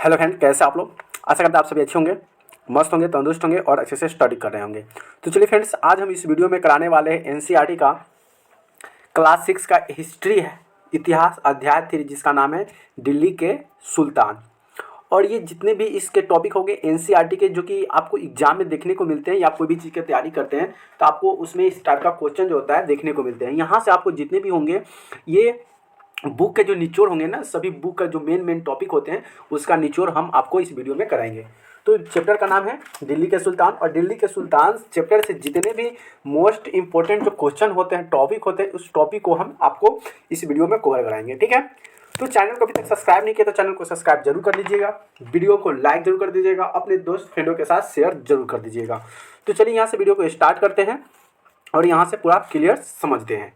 Hello friend, कैसे आप लोग। आशा करते हैं आप सभी अच्छे होंगे, मस्त होंगे, तंदुरुस्त होंगे और अच्छे से स्टडी कर रहे होंगे। तो चलिए फ्रेंड्स, आज हम इस वीडियो में कराने वाले हैं एनसीईआरटी का क्लास 6 का हिस्ट्री है, इतिहास अध्याय 3, जिसका नाम है दिल्ली के सुल्तान। और ये जितने भी इसके टॉपिक होंगे एनसीईआरटी के, जो कि आपको एग्जाम में देखने को मिलते हैं या कोई भी चीज़ की तैयारी करते हैं तो आपको उसमें इस टाइप का क्वेश्चन जो होता है देखने को मिलते हैं। यहाँ से आपको जितने भी होंगे ये बुक के जो निचोड़ होंगे ना, सभी बुक का जो मेन टॉपिक होते हैं उसका निचोड़ हम आपको इस वीडियो में कराएंगे। तो चैप्टर का नाम है दिल्ली के सुल्तान, और दिल्ली के सुल्तान चैप्टर से जितने भी मोस्ट इंपॉर्टेंट जो क्वेश्चन होते हैं, टॉपिक होते हैं, उस टॉपिक को हम आपको इस वीडियो में कवर कराएंगे। ठीक है, तो चैनल को अभी तक सब्सक्राइब नहीं किया तो चैनल को सब्सक्राइब जरूर कर लीजिएगा, वीडियो को लाइक जरूर कर दीजिएगा, अपने दोस्त फ्रेंडों के साथ शेयर जरूर कर दीजिएगा। तो चलिए यहाँ से वीडियो को स्टार्ट करते हैं और यहाँ से पूरा क्लियर समझते हैं।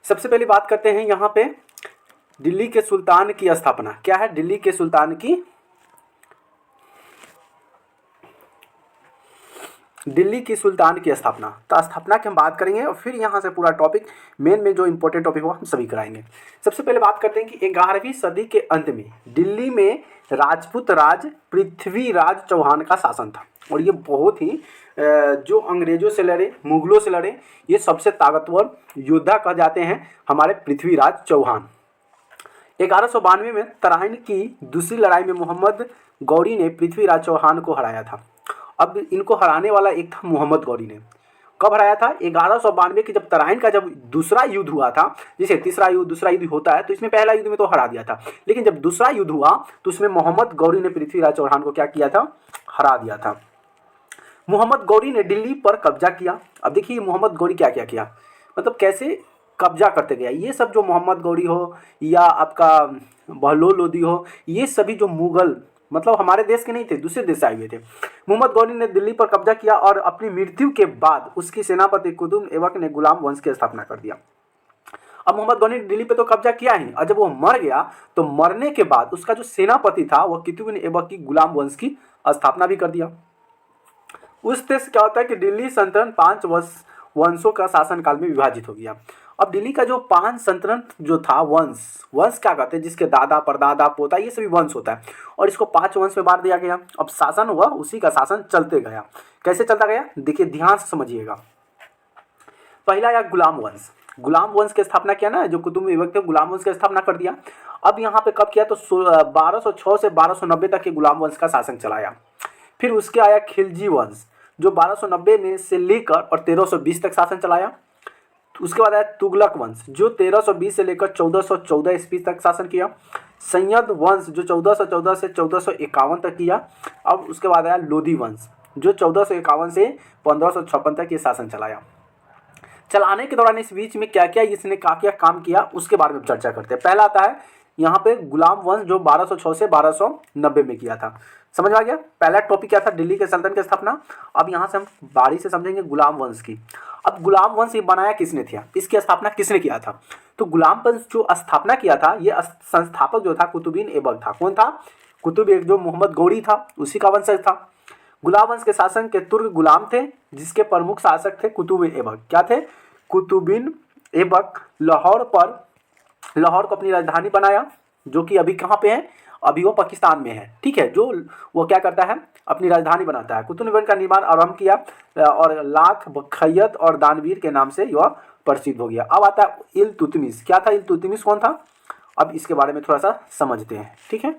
सबसे पहले बात करते हैं यहाँ पे दिल्ली के सुल्तान की स्थापना। क्या है दिल्ली के सुल्तान की स्थापना। तो स्थापना की हम बात करेंगे और फिर यहाँ से पूरा टॉपिक मेन जो इंपॉर्टेंट टॉपिक हो हम सभी कराएंगे। सबसे पहले बात करते हैं कि 11वीं सदी के अंत में दिल्ली में राजपूत राज पृथ्वीराज चौहान का शासन था। और ये बहुत ही जो अंग्रेजों से लड़े, मुगलों से लड़े, ये सबसे ताकतवर योद्धा कह जाते हैं हमारे पृथ्वीराज चौहान। 1192 में तराइन की दूसरी लड़ाई में मोहम्मद गौरी ने पृथ्वीराज चौहान को हराया था। अब इनको हराने वाला एक था मोहम्मद गौरी ने। कब हराया था? 1192 की जब तराइन का जब दूसरा युद्ध हुआ था। जैसे तीसरा युद्ध, दूसरा युद्ध होता है तो इसमें पहला युद्ध में तो हरा दिया था, लेकिन जब दूसरा युद्ध हुआ तो उसमें मोहम्मद गौरी ने पृथ्वीराज चौहान को क्या किया था? हरा दिया था। मोहम्मद गौरी ने दिल्ली पर कब्जा किया। अब देखिए मोहम्मद गौरी क्या क्या किया, मतलब कैसे कब्जा करते गया। ये सब जो मोहम्मद गौरी हो या आपका बहलोल लोदी हो, ये सभी जो मुगल मतलब हमारे देश के नहीं थे, दूसरे देश से आए हुए थे। मोहम्मद गौरी ने दिल्ली पर कब्जा किया और अपनी मृत्यु के बाद उसकी सेनापति कुतुब ऐबक ने गुलाम वंश की स्थापना कर दिया। अब मोहम्मद गौरी ने दिल्ली पे तो कब्जा किया ही, और जब वो मर गया तो मरने के बाद उसका जो सेनापति था वह कुतुब ऐबक की गुलाम वंश की स्थापना भी कर दिया। उस देश क्या होता है कि दिल्ली सल्तनत 5 वंशों का शासनकाल में विभाजित हो गया। अब दिल्ली का जो 5 सल्तनत जो था, वंश क्या कहते हैं, जिसके दादा परदादा पोता ये सभी वंश होता है, और इसको 5 वंश में बांट दिया गया। अब शासन हुआ, उसी का शासन चलते गया। कैसे चलता गया देखिए, ध्यान से समझिएगा। पहला आया गुलाम वंश। गुलाम वंश की स्थापना किया ना, जो कुतुब ऐबक थे, गुलाम वंश की स्थापना कर दिया। अब यहाँ पे कब किया तो 1206 से 1290 तक के गुलाम वंश का शासन चलाया। फिर उसके आया खिलजी वंश, जो 1290 में से लेकर और 1320 तक शासन चलाया। उसके बाद आया तुगलक वंश, जो 1320 से लेकर 1414 ईस्वी तक शासन किया। सैयद वंश, जो 1414 से 1451 तक किया। अब उसके बाद आया लोधी वंश, जो 1451 से 1556 तक ये शासन चलाया। चलाने के दौरान इस बीच में क्या क्या इसने क्या काम किया उसके बारे में चर्चा करते हैं। पहला आता है यहाँ पे गुलाम वंश, जो 1206 से 1290 में किया था। समझ में आ गया? पहला टॉपिक क्या था? दिल्ली के सल्तनत की स्थापना। अब यहाँ से हम बारी से समझेंगे गुलाम वंश की। अब गुलाम वंश ये बनाया किसने था, इसकी स्थापना किसने किया था? तो गुलाम वंश जो स्थापना किया था, ये संस्थापक जो था कुतुबीन ऐबक था। कौन था? कुतुब ऐबक, जो मोहम्मद गौरी था उसी का वंशज था। गुलाम वंश के शासन के तुर्क गुलाम थे, जिसके प्रमुख शासक थे कुतुब ऐबक। क्या थे? कुतुबीन ऐबक। लाहौर को अपनी राजधानी बनाया, जो कि अभी कहाँ पे है? अभी वो पाकिस्तान में है। ठीक है, जो वो क्या करता है, अपनी राजधानी बनाता है। कुतुब ऐबक का निर्माण आरंभ किया और लाख खैयत और दानवीर के नाम से यह प्रसिद्ध हो गया। अब आता है इल्तुतमिश। क्या था इल्तुतमिश, कौन था? अब इसके बारे में थोड़ा सा समझते हैं। ठीक है,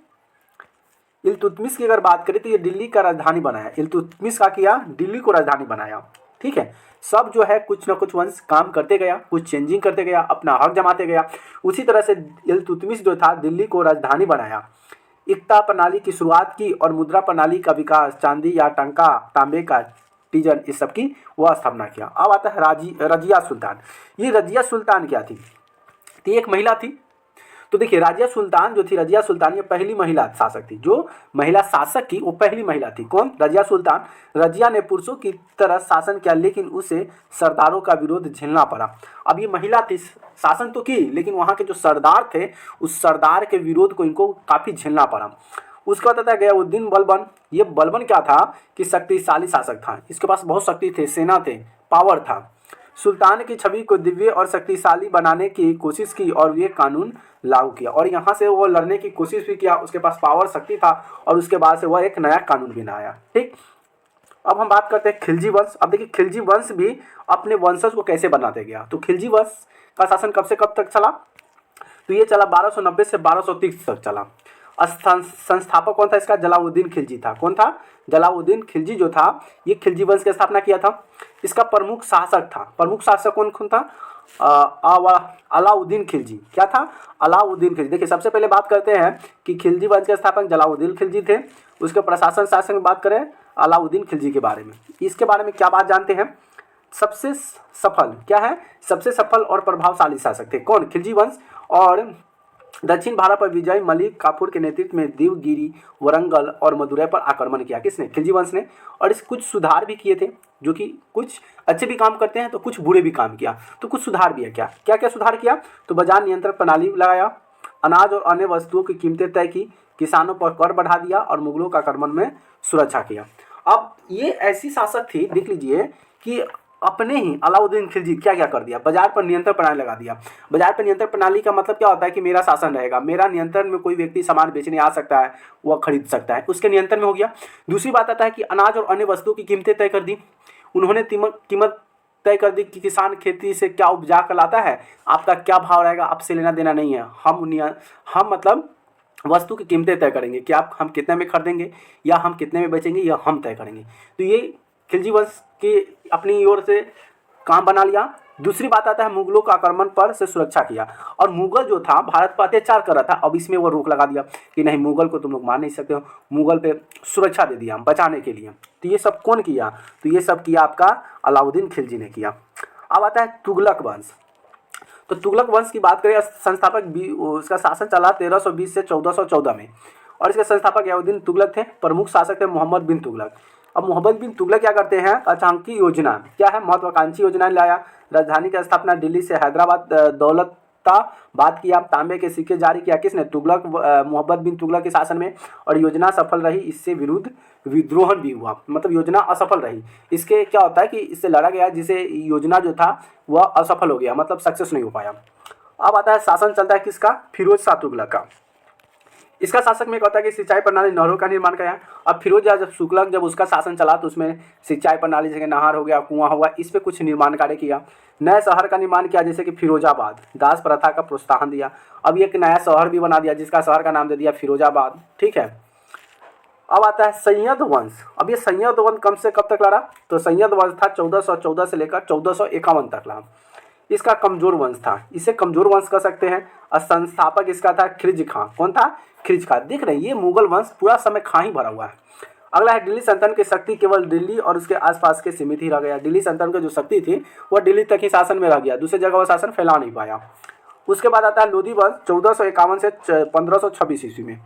इल्तुतमिश की अगर बात करें तो ये दिल्ली का राजधानी बनाया। इल्तुतमिश का किया, दिल्ली को राजधानी बनाया। ठीक है, सब जो है कुछ ना कुछ वंश काम करते गया, कुछ चेंजिंग करते गया, अपना हक जमाते गया। उसी तरह से इल्तुतमिश जो था दिल्ली को राजधानी बनाया, इक्ता प्रणाली की शुरुआत की और मुद्रा प्रणाली का विकास, चांदी या टंका, तांबे का टीजन, इस सब की वह स्थापना किया। अब आता है रजिया सुल्तान। ये रजिया सुल्तान क्या थी? तो एक महिला थी। तो देखिए रजिया सुल्तान जो थी, रजिया सुल्तान ये पहली महिला शासक थी। जो महिला शासक की वो पहली महिला थी। कौन? रजिया सुल्तान। रजिया ने पुरुषों की तरह शासन किया, लेकिन उसे सरदारों का विरोध झेलना पड़ा। अब ये महिला थी, शासन तो की, लेकिन वहाँ के जो सरदार थे उस सरदार के विरोध को इनको काफ़ी झेलना पड़ा। उसके बाद आता है गयाउद्दीन बलबन। ये बलबन क्या था कि शक्तिशाली शासक था, इसके पास बहुत शक्ति थे, सेना थे, पावर था। सुल्तान की छवि को दिव्य और शक्तिशाली बनाने की कोशिश की और ये कानून लागू किया। और यहाँ से वो लड़ने की कोशिश भी किया, उसके पास पावर शक्ति था और उसके बाद से वह एक नया कानून भी बनाया। ठीक, अब हम बात करते हैं खिलजी वंश। अब देखिए खिलजी वंश भी अपने वंशज को कैसे बनाते गया। तो खिलजी वंश का शासन कब से कब तक चला, तो ये चला 1290 से 1230 तक चला। संस्थापक कौन था इसका, जलालुद्दीन खिलजी था। कौन था, जलालुद्दीन खिलजी जो था ये खिलजी वंश की स्थापना किया था। इसका प्रमुख शासक था, प्रमुख शासक कौन कौन था, अलाउद्दीन खिलजी। क्या था, अलाउद्दीन खिलजी। देखिए सबसे पहले बात करते हैं कि खिलजी वंश के स्थापक जलालुद्दीन खिलजी थे। उसके प्रशासन शासक में बात करें अलाउद्दीन खिलजी के बारे में। इसके बारे में क्या बात जानते हैं, सबसे सफल क्या है, सबसे सफल और प्रभावशाली शासक थे कौन, खिलजी वंश। और दक्षिण भारत पर विजय मलिक काफूर के नेतृत्व में देवगिरी, वरंगल और मदुरै पर आक्रमण किया। किसने, खिलजी वंश ने। और इस कुछ सुधार भी किए थे, जो कि कुछ अच्छे भी काम करते हैं तो कुछ बुरे भी काम किया, तो कुछ सुधार भी है। क्या क्या क्या सुधार किया, तो बाजार नियंत्रण प्रणाली लगाया, अनाज और अन्य वस्तुओं की कीमतें तय की, किसानों पर कर बढ़ा दिया और मुगलों का आक्रमण में सुरक्षा किया। अब ये ऐसी शासक थी, देख लीजिए कि अपने ही अलाउद्दीन खिलजी क्या क्या कर दिया, बाजार पर नियंत्रण प्रणाली लगा दिया। बाजार पर नियंत्रण प्रणाली का मतलब क्या होता है कि मेरा शासन रहेगा, मेरा नियंत्रण में कोई व्यक्ति सामान बेचने आ सकता है, वह खरीद सकता है, उसके नियंत्रण में हो गया। दूसरी बात आता है कि अनाज और अन्य वस्तुओं की कीमतें तय कर दी। उन्होंने कीमत तय कर दी कि किसान खेती से क्या उपजा कर लाता है, आपका क्या भाव रहेगा, आपसे लेना देना नहीं है। हम मतलब वस्तु की कीमतें तय करेंगे कि हम कितने में खरीदेंगे या हम कितने में बेचेंगे, यह हम तय करेंगे। तो ये खिलजी वंश की अपनी ओर से काम बना लिया। दूसरी बात आता है मुगलों का आक्रमण पर से सुरक्षा किया। और मुगल जो था भारत पर अत्याचार कर रहा था, अब इसमें वो रोक लगा दिया कि नहीं, मुगल को तुम लोग मार नहीं सकते हो, मुगल पे सुरक्षा दे दिया बचाने के लिए। तो ये सब कौन किया, तो ये सब किया आपका अलाउद्दीन खिलजी ने किया। अब आता है तुगलक वंश। तो तुगलक वंश की बात करें, संस्थापक उसका शासन चला 1320 से 1414 में। और इसके संस्थापक याउद्दीन तुगलक थे। प्रमुख शासक थे मोहम्मद बिन तुगलक। अब मोहम्मद बिन तुगलक क्या करते हैं, आकांक्षी योजना क्या है, महत्वाकांक्षी योजना लाया। राजधानी की स्थापना दिल्ली से हैदराबाद दौलताबाद किया। तांबे के सिक्के जारी किया, किसने, तुगलक, मोहम्मद बिन तुगलक के शासन में। और योजना सफल रही, इससे विरुद्ध विद्रोह भी हुआ, मतलब योजना असफल रही। इसके क्या होता है कि इससे लड़ा गया, जिसे योजना जो था वह असफल हो गया, मतलब सक्सेस नहीं हो पाया। अब आता है शासन चलता है किसका, फिरोज शाह तुगलक का। इसका शासक में कहता है कि सिंचाई प्रणाली, नहरों का निर्माण किया। अब फिरोज शाह तुगलक जब उसका शासन चला तो उसमें सिंचाई प्रणाली जैसे नहर हो गया, कुआं हो गया, इस पे कुछ निर्माण कार्य किया। नए शहर का निर्माण किया जैसे कि फिरोजाबाद। दास प्रथा का प्रोत्साहन दिया। अब एक नया शहर भी बना दिया जिसका शहर का नाम दे दिया फिरोजाबाद। ठीक है। अब आता है सैयद वंश। अब ये सैयद वंश कब से कब तक लड़ा, तो सैयद वंश था 1414 से लेकर 1451 तक लड़ा। इसका कमजोर वंश था, इसे कमजोर वंश कह सकते हैं। और संस्थापक इसका था खिलजी खां। कौन था, खिलजी खां। देख रहे हैं ये मुगल वंश पूरा समय खां ही भरा हुआ है। अगला है दिल्ली सल्तनत की शक्ति केवल दिल्ली और उसके आसपास के सीमित ही रह गया। दिल्ली सल्तनत की जो शक्ति थी वह दिल्ली तक ही शासन में रह गया, दूसरी जगह वह शासन फैला नहीं पाया। उसके बाद आता है लोधी वंश 1451 से 1526 ईस्वी में।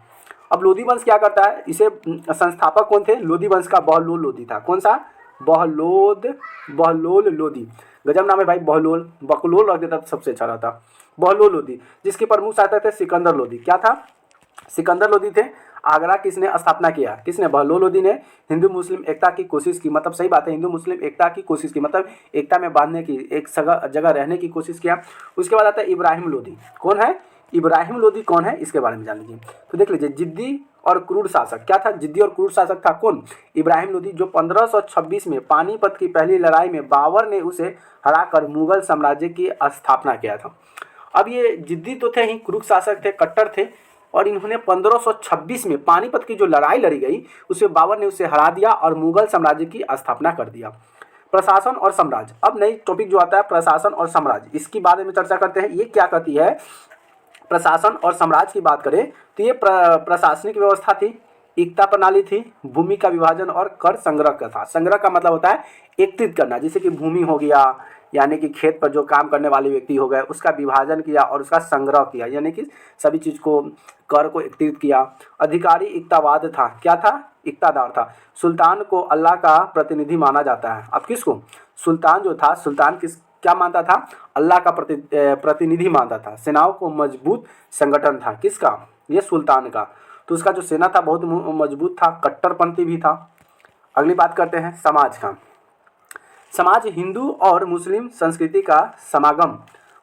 अब लोधी वंश क्या करता है, इसे संस्थापक कौन थे, लोधी वंश का बहलोल लोधी था। कौन सा, बहलोल लोधी। गजब नाम है भाई, बहलोल, बकलोल रख देता तो सबसे अच्छा रहता। बहलोल लोधी, जिसके प्रमुख शासक थे सिकंदर लोधी। क्या था, सिकंदर लोधी थे। आगरा किसने स्थापना किया, किसने, बहलोल लोधी ने। हिंदू मुस्लिम एकता की कोशिश की, मतलब सही बात है, हिंदू मुस्लिम एकता की कोशिश की, मतलब एकता में बांधने की, एक जगह रहने की कोशिश किया। उसके बाद आता है इब्राहिम लोधी। कौन है, इब्राहिम लोधी कौन है, इसके बारे में जान लीजिए। तो देख लीजिए, जिद्दी और क्रूर शासक। क्या था, जिद्दी और क्रूर शासक था कौन, इब्राहिम लोधी, जो 1526 में पानीपत की पहली लड़ाई में बाबर ने उसे हराकर मुगल साम्राज्य की स्थापना किया था। अब ये जिद्दी तो थे ही, क्रूर शासक थे, कट्टर थे। और इन्होंने 1526 में पानीपत की जो लड़ाई लड़ी गई उसमें बाबर ने उसे हरा दिया और मुगल साम्राज्य की स्थापना कर दिया। प्रशासन और साम्राज्य। अब नई टॉपिक जो आता है प्रशासन और साम्राज्य, इसकी बारे में चर्चा करते हैं। ये क्या कहती है, प्रशासन और साम्राज्य की बात करें तो ये प्रशासनिक व्यवस्था थी, एकता प्रणाली थी, भूमि का विभाजन और कर संग्रह का था। संग्रह का मतलब होता है एकत्रित करना, जैसे कि भूमि हो गया, यानी कि खेत पर जो काम करने वाले व्यक्ति हो गए उसका विभाजन किया और उसका संग्रह किया, यानी कि सभी चीज़ को, कर को एकत्रित किया। अधिकारी एकतावाद था। क्या था, एकतादार था। सुल्तान को अल्लाह का प्रतिनिधि माना जाता है। अब किसको, सुल्तान जो था, सुल्तान क्या मानता था, अल्लाह का प्रतिनिधि मानता था। सेनाओं को मजबूत संगठन था, किसका, ये सुल्तान का। तो उसका जो सेना था बहुत मजबूत था, कट्टरपंथी भी था। अगली बात करते हैं समाज का। समाज हिंदू और मुस्लिम संस्कृति का समागम,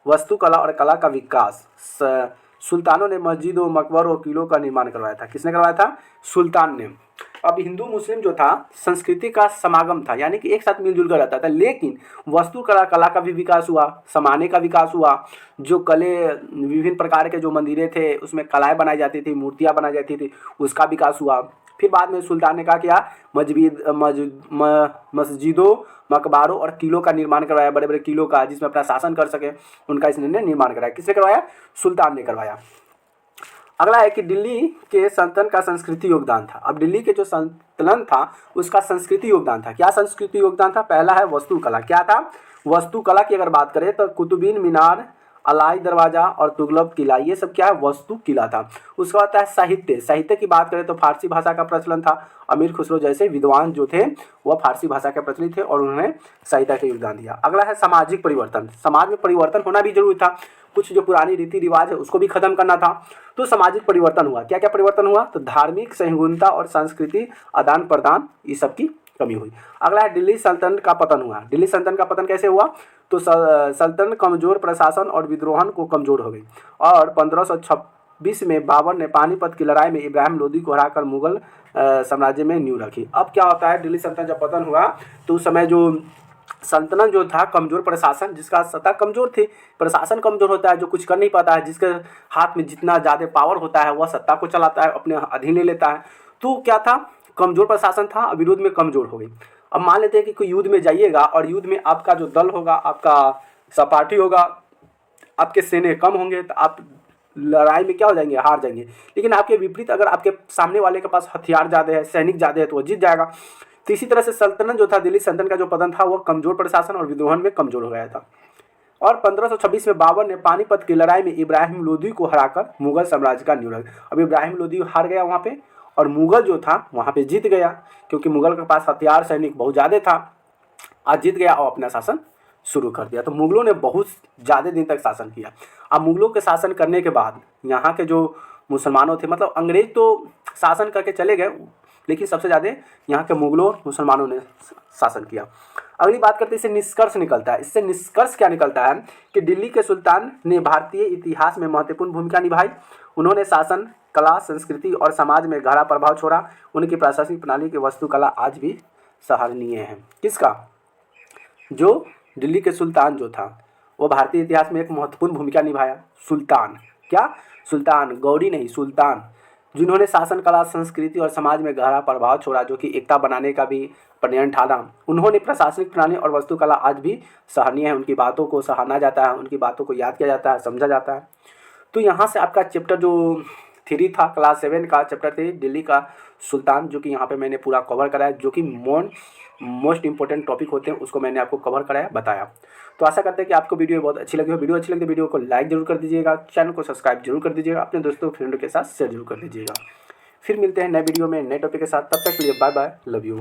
वास्तुकला और कला का विकास। सुल्तानों ने मस्जिदों, मकबरों, किलों का निर्माण करवाया था। किसने करवाया था? सुल्तान ने। अब हिंदू मुस्लिम जो था संस्कृति का समागम था, यानी कि एक साथ मिलजुल कर रहता था, लेकिन वास्तुकला कला का भी विकास हुआ, समाने का विकास हुआ। जो कले विभिन्न प्रकार के जो मंदिरें थे उसमें कलाएं बनाई जाती थी, मूर्तियां बनाई जाती थी, उसका विकास हुआ। फिर बाद में सुल्तान ने कहा क्या, मस्जिदों, मकबरों और किलों का निर्माण करवाया, बड़े बड़े किलों का, जिसमें अपना शासन कर सके, उनका इसने निर्माण कराया। किसने करवाया? सुल्तान ने करवाया। अगला है कि दिल्ली के सल्तनत का संस्कृति योगदान था। अब दिल्ली के जो सल्तनत था उसका संस्कृति योगदान था। क्या संस्कृति योगदान था? पहला है वास्तुकला। क्या था? वास्तुकला की अगर बात करें तो कुतुबीन मीनार, अलाई दरवाजा और तुगलक किला, ये सब क्या है? वास्तु किला था। उसके बाद है साहित्य। साहित्य की बात करें तो फारसी भाषा का प्रचलन था। अमीर खुसरो जैसे विद्वान जो थे वह फारसी भाषा के प्रचलित थे और उन्होंने साहित्य का योगदान दिया। अगला है सामाजिक परिवर्तन। समाज में परिवर्तन होना भी जरूरी था। कुछ जो पुरानी रीति रिवाज है उसको भी खत्म करना था, तो सामाजिक परिवर्तन हुआ। क्या क्या परिवर्तन हुआ? तो धार्मिक सहिष्णुता और सांस्कृतिक आदान प्रदान, ये सब की कमी हुई। अगला है दिल्ली सल्तनत का पतन हुआ। दिल्ली सल्तनत का पतन कैसे हुआ? तो सल्तनत कमजोर प्रशासन और विद्रोहन को कमजोर हो गई और 1526 में बाबर ने पानीपत की लड़ाई में इब्राहिम लोदी को हराकर मुगल साम्राज्य में नींव रखी। अब क्या होता है, दिल्ली सल्तनत जब पतन हुआ तो उस समय जो सल्तनत जो था, कमजोर प्रशासन, जिसका सत्ता कमजोर थी, प्रशासन कमजोर होता है, जो कुछ कर नहीं पाता है, जिसके हाथ में जितना ज़्यादा पावर होता है वह सत्ता को चलाता है, अपने अधीन ले लेता है। तो क्या था, कमजोर प्रशासन था, विरोध में कमजोर हो गई। अब मान लेते हैं कि कोई युद्ध में जाइएगा और युद्ध में आपका जो दल होगा, आपका सहपाठी होगा, आपके सेने कम होंगे तो आप लड़ाई में क्या हो जाएंगे, हार जाएंगे। लेकिन आपके विपरीत अगर आपके सामने वाले के पास हथियार ज़्यादा है, सैनिक ज़्यादा है, तो वह जीत जाएगा। तो इसी तरह से सल्तनत जो था, दिल्ली सल्तनत का जो पतन था वह कमजोर प्रशासन और विद्रोहन में कमजोर हो गया था। और 1526 में बाबर ने पानीपत की लड़ाई में इब्राहिम लोदी को हराकर मुगल साम्राज्य का नींव रखा। अब इब्राहिम लोदी हार गया वहाँ पे और मुगल जो था वहाँ पे जीत गया, क्योंकि मुगल के पास हथियार सैनिक बहुत ज़्यादा था। आज जीत गया और अपना शासन शुरू कर दिया। तो मुगलों ने बहुत ज़्यादा दिन तक शासन किया। अब मुगलों के शासन करने के बाद यहाँ के जो मुसलमानों थे, मतलब अंग्रेज तो शासन करके चले गए, लेकिन सबसे ज़्यादा यहाँ के मुगलों और मुसलमानों ने शासन किया। अगली बात करते हैं, इससे निष्कर्ष निकलता है। इससे निष्कर्ष क्या निकलता है कि दिल्ली के सुल्तान ने भारतीय इतिहास में महत्वपूर्ण भूमिका निभाई। उन्होंने शासन, कला, संस्कृति और समाज में गहरा प्रभाव छोड़ा। उनकी प्रशासनिक प्रणाली की वास्तुकला आज भी सराहनीय है। किसका? जो दिल्ली के सुल्तान जो था वो भारतीय इतिहास में एक महत्वपूर्ण भूमिका निभाया। सुल्तान, क्या? सुल्तान, गौरी नहीं, सुल्तान, जिन्होंने शासन, कला, संस्कृति और समाज में गहरा प्रभाव छोड़ा, जो कि एकता बनाने का भी प्रण ठाना। उन्होंने प्रशासनिक प्रणाली और वास्तुकला आज भी सराहनीय है। उनकी बातों को सराहा जाता है, उनकी बातों को याद किया जाता है, समझा जाता है। तो यहाँ से आपका चैप्टर जो 3 था, क्लास 7 का चैप्टर थे दिल्ली का सुल्तान, जो कि यहाँ पे मैंने पूरा कवर कराया, जो कि मोस्ट इंपॉर्टेंट टॉपिक होते हैं उसको मैंने आपको कवर कराया, बताया। तो आशा करते हैं कि आपको वीडियो बहुत अच्छी लगी हो। वीडियो अच्छी लगी तो वीडियो को लाइक जरूर कर दीजिएगा, चैनल को सब्सक्राइब जरूर कर दीजिएगा, अपने दोस्तों फ्रेंडों के साथ शेयर जरूर कर दीजिएगा। फिर मिलते हैं नए वीडियो में नए टॉपिक के साथ। तब तक के लिए बाय बाय, लव यू।